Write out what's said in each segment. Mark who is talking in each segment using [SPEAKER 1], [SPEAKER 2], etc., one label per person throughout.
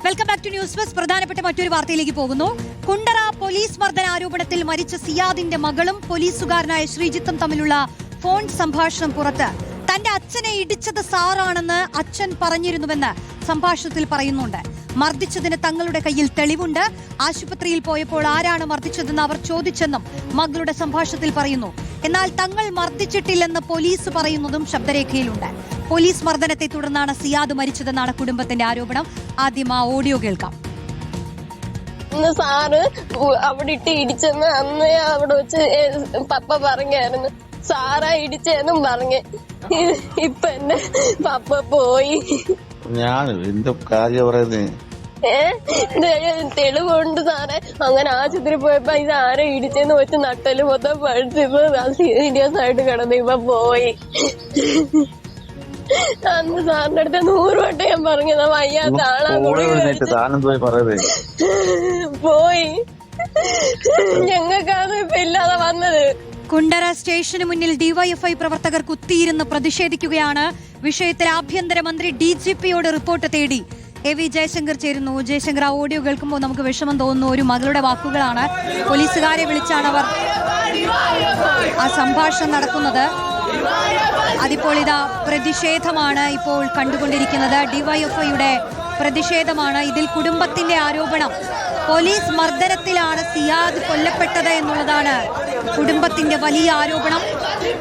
[SPEAKER 1] Welcome back to news buzz. പ്രധാനപ്പെട്ട മറ്റൊരു വാർത്തയിലേക്ക് പോകുന്നു. കുണ്ടറ പോലീസ് മർദ്ദന ആരോപണത്തിൽ മരിച്ച സിയാദിന്റെ മകളും പോലീസുകാരനായ ശ്രീജിത്തും തമ്മിലുള്ള ഫോൺ സംഭാഷണം പുറത്ത്. തന്റെ അച്ഛനെ ഇടിച്ചത് സാറാണെന്ന് അച്ഛൻ പറഞ്ഞിരുന്നുവെന്ന് സംഭാഷണത്തിൽ പറയുന്നുണ്ട്. മർദ്ദിച്ചതിന് തങ്ങളുടെ കയ്യിൽ തെളിവുണ്ട്. ആശുപത്രിയിൽ പോയപ്പോൾ ആരാണ് മർദ്ദിച്ചതെന്ന് അവർ ചോദിച്ചെന്നും മകളുടെ സംഭാഷണത്തിൽ പറയുന്നു. എന്നാൽ തങ്ങൾ മർദ്ദിച്ചിട്ടില്ലെന്ന് പോലീസ് പറയുന്നതും ശബ്ദരേഖയിലുണ്ട്. പോലീസ് മർദ്ദനത്തെ തുടർന്നാണ് സിയാദ് മരിച്ചതെന്നാണ് കുടുംബത്തിന്റെ ആരോപണം. ആദ്യം ആ ഓഡിയോ കേൾക്കാം.
[SPEAKER 2] സാറ് അവിടെ ഇട്ട് ഇടിച്ചെന്ന് അന്ന് അവിടെ വെച്ച് പപ്പ പറഞ്ഞായിരുന്നു. സാറാ ഇടിച്ചെന്നും പറഞ്ഞ് ഇപ്പൊ എന്റെ പപ്പ പോയി.
[SPEAKER 3] ഞാൻ എന്റെ കാര്യം പറയുന്നേ
[SPEAKER 2] തെളിവുണ്ട് സാറേ. അങ്ങനെ ആശുപത്രി പോയപ്പോ ഇത് ആരെ ഇടിച്ചെന്ന് വെച്ച് നട്ടല് മൊത്തം പഴുത്തിപ്പോ സീരിയസ് ആയിട്ട് കിടന്ന് ഇപ്പൊ പോയി. അന്ന് സാറിന്റെ അടുത്ത് 100 വട്ടം ഞാൻ പറഞ്ഞതാ വയ്യാത്ത പോയി. ഞങ്ങൾക്കാണ് ഇപ്പൊ ഇല്ലാതെ വന്നത്.
[SPEAKER 1] കുണ്ടറ സ്റ്റേഷന് മുന്നിൽ ഡിവൈഎഫ്ഐ പ്രവർത്തകർ കുത്തിയിരുന്ന് പ്രതിഷേധിക്കുകയാണ്. വിഷയത്തിൽ ആഭ്യന്തരമന്ത്രി DGPയോട് റിപ്പോർട്ട് തേടി. AV ജയശങ്കർ ചേരുന്നു. ജയശങ്കർ, ആ ഓഡിയോ കേൾക്കുമ്പോൾ നമുക്ക് വിഷമം തോന്നുന്നു. ഒരു മകളുടെ വാക്കുകളാണ്. പോലീസുകാരെ വിളിച്ചാണ് അവർ ആ സംഭാഷണം നടത്തുന്നത്. അതിപ്പോൾ ഇതാ പ്രതിഷേധമാണ് ഇപ്പോൾ കണ്ടുകൊണ്ടിരിക്കുന്നത്. ഡിവൈഎഫ്ഐയുടെ പ്രതിഷേധമാണ്. ഇതിൽ കുടുംബത്തിന്റെ ആരോപണം പോലീസ് മർദ്ദനത്തിലാണ് സിയാദ് കൊല്ലപ്പെട്ടത് എന്നുള്ളതാണ് കുടുംബത്തിന്റെ വലിയ ആരോപണം.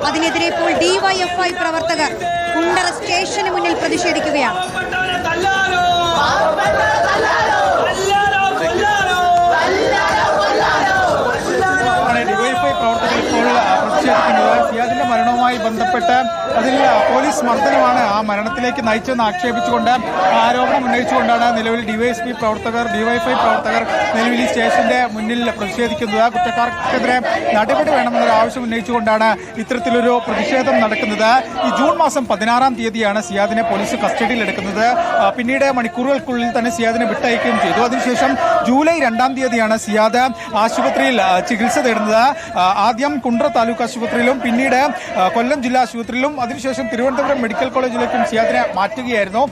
[SPEAKER 1] അതിനെതിരെ ഇപ്പോൾ ഡിവൈഎഫ്ഐ പ്രവർത്തകർ കുണ്ടറ സ്റ്റേഷന് മുന്നിൽ പ്രതിഷേധിക്കുകയാണ്.
[SPEAKER 4] ഡിവൈഎഫ്ഐ പ്രവർത്തകർ ഇപ്പോൾ പ്രതിഷേധിക്കുന്നത് സിയാദിന്റെ മരണവുമായി ബന്ധപ്പെട്ട് അതിൽ പോലീസ് മർദ്ദനമാണ് ആ മരണത്തിലേക്ക് നയിച്ചെന്ന് ആക്ഷേപിച്ചുകൊണ്ട് ആരോപണം ഉന്നയിച്ചുകൊണ്ടാണ് നിലവിൽ ഡിവൈഎഫ്ഐ പ്രവർത്തകർ നിലവിൽ ഈ സ്റ്റേഷന്റെ മുന്നിൽ പ്രതിഷേധിക്കുന്നത്. കുറ്റക്കാർക്കെതിരെ നടപടി വേണമെന്നൊരു ആവശ്യം ഉന്നയിച്ചുകൊണ്ടാണ് ഇത്തരത്തിലൊരു പ്രതിഷേധം നടക്കുന്നത്. ഈ ജൂൺ മാസം 16-ാം തീയതിയാണ് സിയാദിനെ പോലീസ് കസ്റ്റഡിയിൽ എടുക്കുന്നത്. പിന്നീട് മണിക്കൂറുകൾക്കുള്ളിൽ തന്നെ സിയാദിനെ വിട്ടയക്കുകയും ചെയ്തു. അതിനുശേഷം ജൂലൈ 2-ാം തീയതിയാണ് സിയാദ് ആശുപത്രിയിൽ ചികിത്സ തേടുന്നത്. ആദ്യം കുണ്ടറ താലൂക്ക് ആശുപത്രിയിലും പിന്നീട് കൊല്ലം ജില്ലാ ആശുപത്രിയിലും അതിനുശേഷം തിരുവനന്തപുരം മെഡിക്കൽ കോളേജിലേക്കും സിയാദിനെ മാറ്റുകയായിരുന്നു.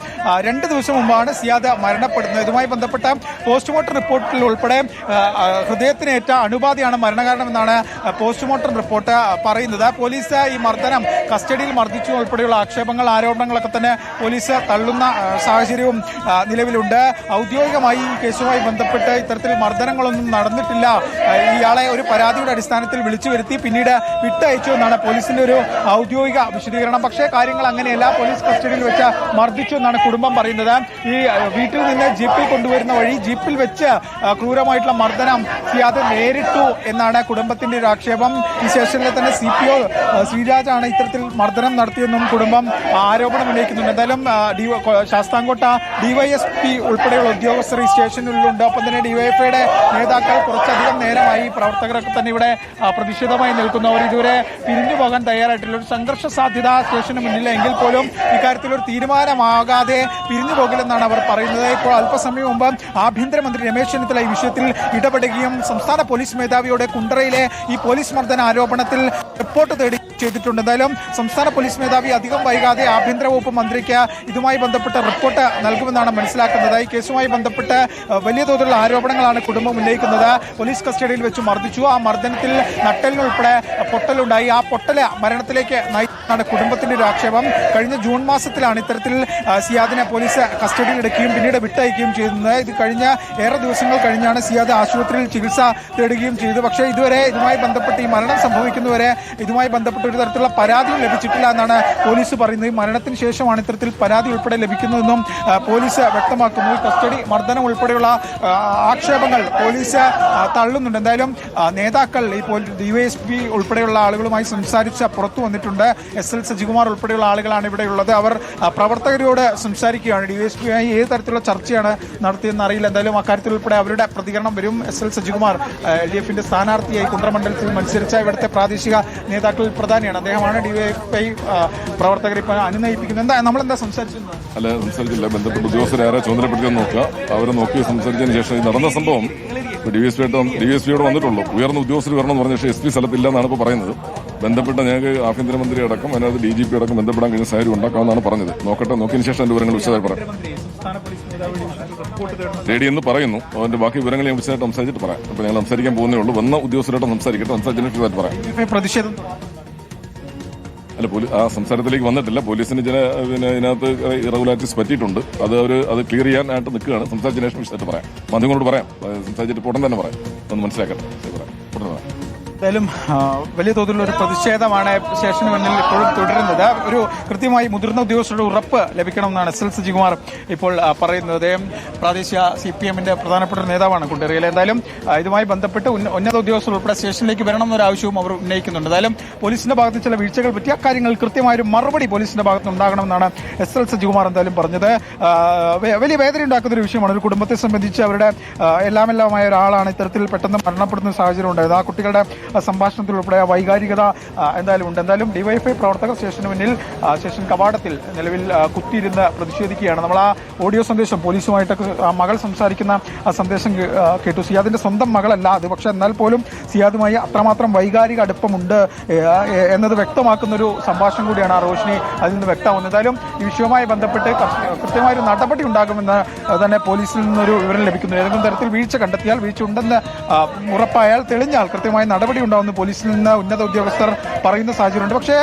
[SPEAKER 4] 2 ദിവസം മുമ്പാണ് സിയാദ് മരണപ്പെടുന്നത്. ഇതുമായി ബന്ധപ്പെട്ട പോസ്റ്റ്മോർട്ടം റിപ്പോർട്ടിൽ ഉൾപ്പെടെ ഹൃദയത്തിനേറ്റ അണുബാധയാണ് മരണകാരണമെന്നാണ് പോസ്റ്റ്മോർട്ടം റിപ്പോർട്ട് പറയുന്നത്. പോലീസ് ഈ മർദ്ദനം കസ്റ്റഡിയിൽ മർദ്ദിച്ചു ഉൾപ്പെടെയുള്ള ആരോപണങ്ങളൊക്കെ തന്നെ പോലീസ് തള്ളുന്ന സാഹചര്യവും നിലവിലുണ്ട്. ഔദ്യോഗികമായി ഈ കേസുമായി ബന്ധപ്പെട്ട് ഇത്തരത്തിൽ മർദ്ദനങ്ങളൊന്നും നടന്നിട്ടില്ല. ഇയാളെ ഒരു പരാതിയുടെ അടിസ്ഥാനത്തിൽ വിളിച്ചു വരുത്തി പിന്നീട് വിട്ടയച്ചു എന്നാണ് പോലീസിന്റെ ഒരു ഔദ്യോഗിക വിശദീകരണം. പക്ഷേ കാര്യങ്ങൾ അങ്ങനെയല്ല. പോലീസ് കസ്റ്റഡിയിൽ വെച്ച് മർദ്ദിച്ചു എന്നാണ് കുടുംബം പറയുന്നത്. ഈ വീട്ടിൽ നിന്ന് ജീപ്പിൽ കൊണ്ടുവരുന്ന വഴി ജീപ്പിൽ വെച്ച് ക്രൂരമായിട്ടുള്ള മർദ്ദനം സിയാദ് നേരിട്ടു എന്നാണ് കുടുംബത്തിന്റെ ഒരു ആക്ഷേപം. ഈ സ്റ്റേഷനിലെ തന്നെ CPO ശ്രീരാജാണ് ഇത്തരത്തിൽ മർദ്ദനം നടത്തിയെന്നും കുടുംബം ആരോപണം ഉന്നയിക്കുന്നുണ്ട്. എന്തായാലും ശാസ്താംകോട്ട DYSP ഉൾപ്പെടെയുള്ള ഉദ്യോഗസ്ഥർ ഈ സ്റ്റേഷനിലുണ്ട്. ഒപ്പം തന്നെ ഡിവൈഎഫ്ഐയുടെ നേതാക്കൾ കുറച്ചധികം നേരമായി പ്രവർത്തകരൊക്കെ തന്നെ ഇവിടെ പ്രതിഷേധമായി നിൽക്കുന്നു. അവർ ഇതുവരെ പിരിഞ്ഞു പോകാൻ തയ്യാറായിട്ടില്ല. ഒരു സംഘർഷ സാധ്യത സ്റ്റേഷന് മുന്നിൽ എങ്കിൽ പോലും ഇക്കാര്യത്തിൽ ഒരു തീരുമാനമാകാതെ പിരിഞ്ഞു പോകില്ലെന്നാണ് അവർ പറയുന്നത്. ഇപ്പോൾ അല്പസമയം മുമ്പ് ആഭ്യന്തരമന്ത്രി രമേശ് ചെന്നിത്തല ഈ വിഷയത്തിൽ ഇടപെടുകയും സംസ്ഥാന പോലീസ് മേധാവിയോട് കുണ്ടറയിലെ ഈ പോലീസ് മർദ്ദന ആരോപണത്തിൽ റിപ്പോർട്ട് തേടി ചെയ്തിട്ടുണ്ട്. എന്തായാലും സംസ്ഥാന പോലീസ് മേധാവി അധികം വൈകാതെ ആഭ്യന്തര വകുപ്പ് മന്ത്രിക്ക് ഇതുമായി ബന്ധപ്പെട്ട റിപ്പോർട്ട് നൽകുമെന്നാണ് മനസ്സിലാക്കുന്നത്. ഈ കേസുമായി ബന്ധപ്പെട്ട് വലിയ തോതിലുള്ള ആരോപണങ്ങളാണ് കുടുംബം ഉന്നയിക്കുന്നത്. പോലീസ് കസ്റ്റഡിയിൽ വെച്ച് മർദ്ദിച്ചു. ആ മർദ്ദനത്തിൽ നട്ടലിനുൾപ്പെടെ പൊട്ടലുണ്ടായി. ആ പൊട്ടല് മരണത്തിലേക്ക് നയിച്ചാണ് കുടുംബത്തിന്റെ ഒരു ആക്ഷേപം. കഴിഞ്ഞ ജൂൺ മാസത്തിലാണ് ഇത്തരത്തിൽ സിയാദിനെ പോലീസ് കസ്റ്റഡിയിൽ എടുക്കുകയും പിന്നീട് വിട്ടയക്കുകയും ചെയ്യുന്നത്. ഇത് കഴിഞ്ഞ ഏറെ ദിവസങ്ങൾ കഴിഞ്ഞാണ് സിയാദ് ആശുപത്രിയിൽ ചികിത്സ തേടുകയും ചെയ്തത്. പക്ഷേ ഇതുവരെ ഇതുമായി ബന്ധപ്പെട്ട് ഈ മരണം സംഭവിക്കുന്നവരെ ഇതുമായി ബന്ധപ്പെട്ട് ഒരു തരത്തിലുള്ള പരാതിയും ലഭിച്ചിട്ടില്ല എന്നാണ് പോലീസ് പറയുന്നത്. ഈ മരണത്തിന് ശേഷമാണ് ഇത്തരത്തിൽ പരാതി ഉൾപ്പെടെ ലഭിക്കുന്നതെന്നും പോലീസ് വ്യക്തമാക്കുന്നു. കസ്റ്റഡി മർദ്ദനം ഉൾപ്പെടെയുള്ള ആക്ഷേപങ്ങൾ പോലീസ് തള്ളുന്നുണ്ട്. എന്തായാലും നേതാക്കൾ ഈ DYSP ഉൾപ്പെടെയുള്ള ആളുകളുമായി സംസാരിച്ച് പുറത്തു വന്നിട്ടുണ്ട്. SL സജികുമാർ ഉൾപ്പെടെയുള്ള ആളുകളാണ് ഇവിടെയുള്ളത്. അവർ പ്രവർത്തകരോട് സംസാരിക്കുകയാണ്. DYSP ഏത് തരത്തിലുള്ള ചർച്ചയാണ് നടത്തിയെന്ന് അറിയില്ല. എന്തായാലും അക്കാര്യത്തിൽ ഉൾപ്പെടെ അവരുടെ പ്രതികരണം വരും. SL സജികുമാർ LDFന്റെ സ്ഥാനാർത്ഥിയായി കുണ്ടറ മണ്ഡലത്തിൽ മത്സരിച്ച ഇവിടുത്തെ പ്രാദേശിക നേതാക്കളിൽ പ്രധാനിയാണ്. അദ്ദേഹമാണ് DYFI പ്രവർത്തകർ ഇപ്പോൾ അനുനയിപ്പിക്കുന്നത്. നമ്മളെന്താ സംസാരിച്ചിരുന്നത്?
[SPEAKER 5] അല്ല, സംസാരിച്ചില്ല. ബന്ധപ്പെട്ട ഉദ്യോഗസ്ഥരെ ചുമതലപ്പെടുത്തി നോക്കുക. അവർ നോക്കി സംസാരിച്ചതിന് ശേഷം ഈ നടന്ന സംഭവം DYSPയോട് വന്നിട്ടുള്ളൂ. ഉയർന്ന ഉദ്യോഗസ്ഥർ വരണമെന്ന് പറഞ്ഞ പക്ഷേ SP സ്ഥലത്തില്ല എന്നാണ് ഇപ്പോൾ പറയുന്നത്. ബന്ധപ്പെട്ട ഞങ്ങൾക്ക് ആഭ്യന്തരമന്ത്രി അടക്കം അതിനകത്ത് DGP അടക്കം ബന്ധപ്പെടാൻ കഴിഞ്ഞ സാഹചര്യം ഉണ്ടാക്കാമെന്നാണ് പറഞ്ഞത്. നോക്കട്ടെ, നോക്കിയതിനു ശേഷം അതിന്റെ വിവരങ്ങൾ വിശദമായി പറയാം. തേടിയെന്ന് പറയുന്നു. അതിന്റെ ബാക്കി വിവരങ്ങൾ ഞാൻ വിശദമായിട്ട് സംസാരിച്ചിട്ട് പറയാം. അപ്പൊ ഞങ്ങൾ സംസാരിക്കാൻ പോകുന്നേ ഉള്ളൂ. വന്ന ഉദ്യോഗസ്ഥരായിട്ട് സംസാരിക്കട്ടെ, സംസാരിച്ചിട്ട് പറയാം.
[SPEAKER 4] പ്രതിഷേധം
[SPEAKER 5] അല്ല, ആ സംസാരത്തിലേക്ക് വന്നിട്ടില്ല. പോലീസിന് ചില ഇതിനകത്ത് ഇറഗുലാരിറ്റീസ് പറ്റിയിട്ടുണ്ട്. അത് ക്ലിയർ ചെയ്യാനായിട്ട് നിൽക്കുകയാണ്. സംസാരിച്ചതിന് ശേഷം വിശദമായിട്ട് പറയാം. മാധ്യമങ്ങളോട് പറയാം. സംസാരിച്ചിട്ട് ഉടൻ തന്നെ പറയാം. ഒന്ന് മനസ്സിലാക്കട്ടെ. പറയാം, ഉടൻ പറയാം.
[SPEAKER 4] എന്തായാലും വലിയ തോതിലുള്ള ഒരു പ്രതിഷേധമാണ് സ്റ്റേഷന് മുന്നിൽ ഇപ്പോഴും തുടരുന്നത്. ഒരു കൃത്യമായി മുതിർന്ന ഉദ്യോഗസ്ഥരുടെ ഉറപ്പ് ലഭിക്കണമെന്നാണ് SL സുജികുമാർ ഇപ്പോൾ പറയുന്നത്. പ്രാദേശിക CPM-ന്റെ പ്രധാനപ്പെട്ട നേതാവാണ് കുണ്ടേറിയിൽ. എന്തായാലും ഇതുമായി ബന്ധപ്പെട്ട് ഉന്നത ഉദ്യോഗസ്ഥർ ഉൾപ്പെടെ സ്റ്റേഷനിലേക്ക് വരണമെന്നൊരു ആവശ്യവും അവർ ഉന്നയിക്കുന്നുണ്ട്. എന്തായാലും പോലീസിന്റെ ഭാഗത്ത് ചില വീഴ്ചകൾ പറ്റിയ കാര്യങ്ങൾ കൃത്യമായൊരു മറുപടി പോലീസിന്റെ ഭാഗത്ത് ഉണ്ടാകണമെന്നാണ് SL സുജികുമാർ എന്തായാലും പറഞ്ഞത്. വലിയ വേദന ഉണ്ടാക്കുന്ന ഒരു വിഷയമാണ്. ഒരു കുടുംബത്തെ സംബന്ധിച്ച് അവരുടെ എല്ലാമെല്ലാമായ ഒരാളാണ് ഇത്തരത്തിൽ പെട്ടെന്ന് മരണപ്പെടുന്ന സാഹചര്യം ഉണ്ടായത്. ആ കുട്ടികളുടെ സംഭാഷണത്തിൽ ഉൾപ്പെടെ വൈകാരികത എന്തായാലും ഉണ്ട്. എന്തായാലും DYFI പ്രവർത്തകർ സ്റ്റേഷന് മുന്നിൽ സ്റ്റേഷൻ കവാടത്തിൽ നിലവിൽ കുത്തിയിരുന്ന് പ്രതിഷേധിക്കുകയാണ്. നമ്മൾ ആ ഓഡിയോ സന്ദേശം പോലീസുമായിട്ടൊക്കെ മകൾ സംസാരിക്കുന്ന ആ സന്ദേശം കേട്ടു. സിയാദിന്റെ സ്വന്തം മകളല്ല അത്, പക്ഷെ എന്നാൽ പോലും സിയാദുമായി അത്രമാത്രം വൈകാരിക അടുപ്പമുണ്ട് എന്നത് വ്യക്തമാക്കുന്ന ഒരു സംഭാഷണം കൂടിയാണ് ആ റോഷിനി അതിൽ നിന്ന് വ്യക്തമാകുന്നത്. എന്തായാലും ഈ വിഷയവുമായി ബന്ധപ്പെട്ട് കൃത്യമായൊരു നടപടി ഉണ്ടാകുമെന്ന് തന്നെ പോലീസിൽ നിന്നൊരു വിവരം ലഭിക്കുന്നു. ഏതെങ്കിലും തരത്തിൽ വീഴ്ച കണ്ടെത്തിയാൽ, വീഴ്ച ഉണ്ടെന്ന് ഉറപ്പായാൽ, തെളിഞ്ഞാൽ കൃത്യമായ നടപടി ഉണ്ടാവുന്ന പോലീസിൽ നിന്ന് ഉന്നത ഉദ്യോഗസ്ഥർ പറയുന്ന സാഹചര്യമുണ്ട്. പക്ഷേ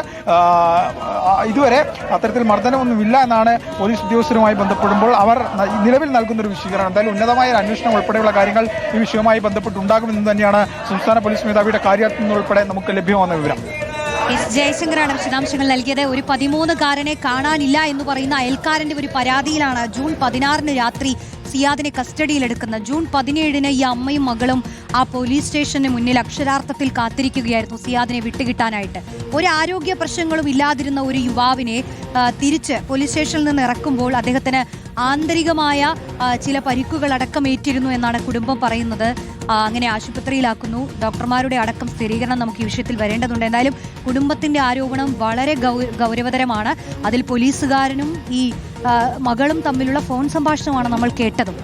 [SPEAKER 4] ഇതുവരെ അത്തരത്തിൽ മർദ്ദനമൊന്നുമില്ല എന്നാണ് പോലീസ് ഉദ്യോഗസ്ഥരുമായി ബന്ധപ്പെടുമ്പോൾ അവർ നിലവിൽ നൽകുന്ന ഒരു വിശദീകരണം. എന്തായാലും ഉന്നതമായ ഒരു അന്വേഷണം ഉൾപ്പെടെയുള്ള കാര്യങ്ങൾ ഈ വിഷയവുമായി ബന്ധപ്പെട്ടുണ്ടാകുമെന്ന് തന്നെയാണ് സംസ്ഥാന പോലീസ് മേധാവിയുടെ കാര്യത്തിൽ നിന്നുൾപ്പെടെ നമുക്ക് ലഭ്യമാകുന്ന വിവരം.
[SPEAKER 1] ജയശങ്കറാണ് വിശദാംശങ്ങൾ നൽകിയത്. ഒരു 13-കാരനെ കാണാനില്ല എന്ന് പറയുന്ന അയൽക്കാരന്റെ ഒരു പരാതിയിലാണ് ജൂൺ 16 രാത്രി സിയാദിനെ കസ്റ്റഡിയിലെടുക്കുന്നത്. ജൂൺ 17 ഈ അമ്മയും മകളും ആ പോലീസ് സ്റ്റേഷന് മുന്നിൽ അക്ഷരാർത്ഥത്തിൽ കാത്തിരിക്കുകയായിരുന്നു സിയാദിനെ വിട്ടുകിട്ടാനായിട്ട്. ഒരു ആരോഗ്യ പ്രശ്നങ്ങളും ഇല്ലാതിരുന്ന ഒരു യുവാവിനെ തിരിച്ച് പോലീസ് സ്റ്റേഷനിൽ നിന്ന് ഇറക്കുമ്പോൾ അദ്ദേഹത്തിന് ആന്തരികമായ ചില പരിക്കുകൾ അടക്കമേറ്റിരുന്നു എന്നാണ് കുടുംബം പറയുന്നത്. അങ്ങനെ ആശുപത്രിയിലാക്കുന്നു. ഡോക്ടർമാരുടെ അടക്കം സ്ഥിരീകരണം നമുക്ക് ഈ വിഷയത്തിൽ വരേണ്ടതുണ്ട്. എന്തായാലും കുടുംബത്തിന്റെ ആരോപണം വളരെ ഗൗരവതരമാണ്. അതിൽ പോലീസുകാരനും ഈ മകളും തമ്മിലുള്ള ഫോൺ സംഭാഷണമാണ് നമ്മൾ കേട്ടതും.